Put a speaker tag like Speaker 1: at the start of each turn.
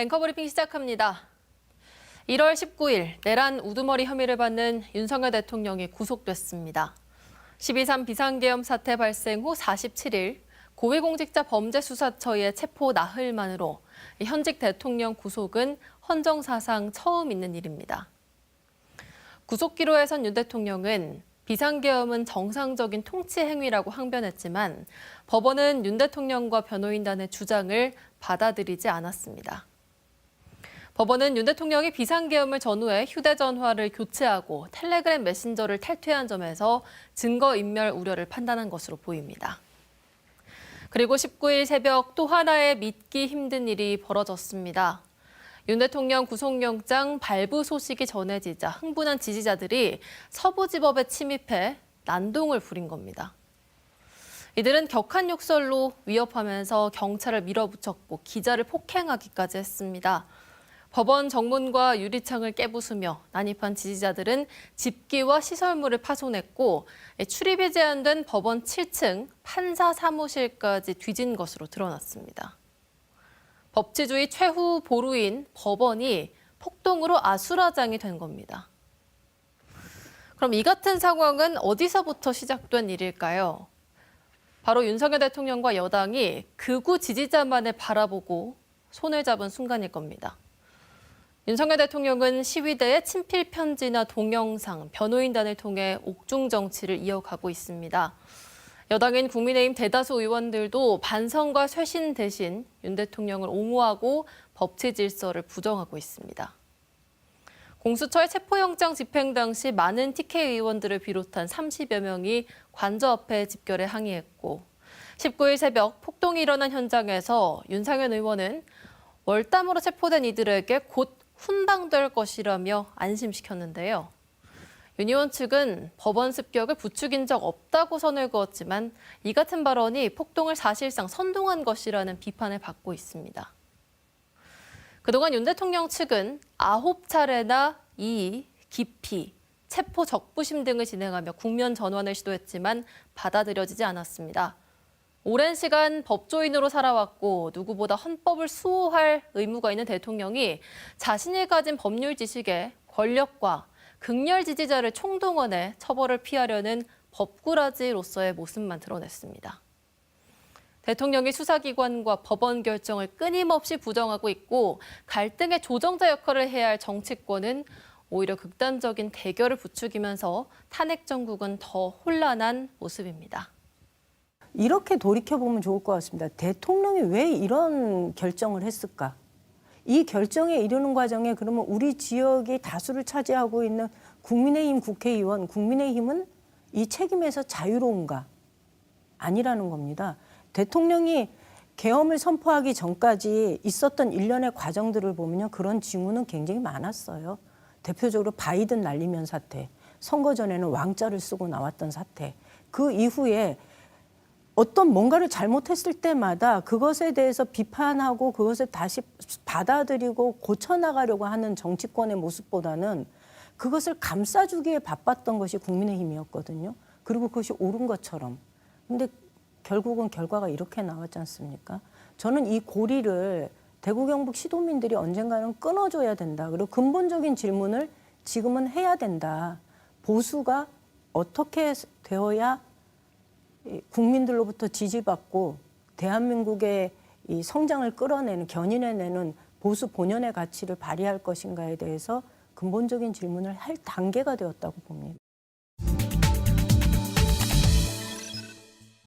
Speaker 1: 앵커브리핑 시작합니다. 1월 19일 내란 우두머리 혐의를 받는 윤석열 대통령이 구속됐습니다. 12.3 비상계엄 사태 발생 후 47일 고위공직자범죄수사처의 체포 나흘 만으로 현직 대통령 구속은 헌정사상 처음 있는 일입니다. 구속기로에 선 윤 대통령은 비상계엄은 정상적인 통치 행위라고 항변했지만 법원은 윤 대통령과 변호인단의 주장을 받아들이지 않았습니다. 법원은 윤 대통령이 비상계엄을 전후해 휴대전화를 교체하고 텔레그램 메신저를 탈퇴한 점에서 증거인멸 우려를 판단한 것으로 보입니다. 그리고 19일 새벽 또 하나의 믿기 힘든 일이 벌어졌습니다. 윤 대통령 구속영장 발부 소식이 전해지자 흥분한 지지자들이 서부지법에 침입해 난동을 부린 겁니다. 이들은 격한 욕설로 위협하면서 경찰을 밀어붙였고 기자를 폭행하기까지 했습니다. 법원 정문과 유리창을 깨부수며 난입한 지지자들은 집기와 시설물을 파손했고 출입이 제한된 법원 7층 판사 사무실까지 뒤진 것으로 드러났습니다. 법치주의 최후 보루인 법원이 폭동으로 아수라장이 된 겁니다. 그럼 이 같은 상황은 어디서부터 시작된 일일까요? 바로 윤석열 대통령과 여당이 극우 지지자만을 바라보고 손을 잡은 순간일 겁니다. 윤석열 대통령은 시위대의 친필 편지나 동영상, 변호인단을 통해 옥중 정치를 이어가고 있습니다. 여당인 국민의힘 대다수 의원들도 반성과 쇄신 대신 윤 대통령을 옹호하고 법치 질서를 부정하고 있습니다. 공수처의 체포영장 집행 당시 많은 TK 의원들을 비롯한 30여 명이 관저 앞에 집결해 항의했고 19일 새벽 폭동이 일어난 현장에서 윤상현 의원은 월담으로 체포된 이들에게 곧 훈방될 것이라며 안심시켰는데요. 윤 의원 측은 법원 습격을 부추긴 적 없다고 선을 그었지만 이 같은 발언이 폭동을 사실상 선동한 것이라는 비판을 받고 있습니다. 그동안 윤 대통령 측은 9차례나 이의, 기피, 체포 적부심 등을 진행하며 국면 전환을 시도했지만 받아들여지지 않았습니다. 오랜 시간 법조인으로 살아왔고 누구보다 헌법을 수호할 의무가 있는 대통령이 자신이 가진 법률 지식에 권력과 극렬 지지자를 총동원해 처벌을 피하려는 법꾸라지로서의 모습만 드러냈습니다. 대통령이 수사기관과 법원 결정을 끊임없이 부정하고 있고 갈등의 조정자 역할을 해야 할 정치권은 오히려 극단적인 대결을 부추기면서 탄핵 정국은 더 혼란한 모습입니다.
Speaker 2: 이렇게 돌이켜보면 좋을 것 같습니다. 대통령이 왜 이런 결정을 했을까? 이 결정에 이르는 과정에 그러면 우리 지역이 다수를 차지하고 있는 국민의힘 국회의원, 국민의힘은 이 책임에서 자유로운가? 아니라는 겁니다. 대통령이 계엄을 선포하기 전까지 있었던 일련의 과정들을 보면요. 그런 징후는 굉장히 많았어요. 대표적으로 바이든 날리면 사태, 선거 전에는 왕자를 쓰고 나왔던 사태, 그 이후에 어떤 뭔가를 잘못했을 때마다 그것에 대해서 비판하고 그것을 다시 받아들이고 고쳐나가려고 하는 정치권의 모습보다는 그것을 감싸주기에 바빴던 것이 국민의힘이었거든요. 그리고 그것이 옳은 것처럼. 근데 결국은 결과가 이렇게 나왔지 않습니까? 저는 이 고리를 대구 경북 시도민들이 언젠가는 끊어줘야 된다. 그리고 근본적인 질문을 지금은 해야 된다. 보수가 어떻게 되어야 국민들로부터 지지받고 대한민국의 이 성장을 끌어내는, 견인해내는 보수 본연의 가치를 발휘할 것인가에 대해서 근본적인 질문을 할 단계가 되었다고 봅니다.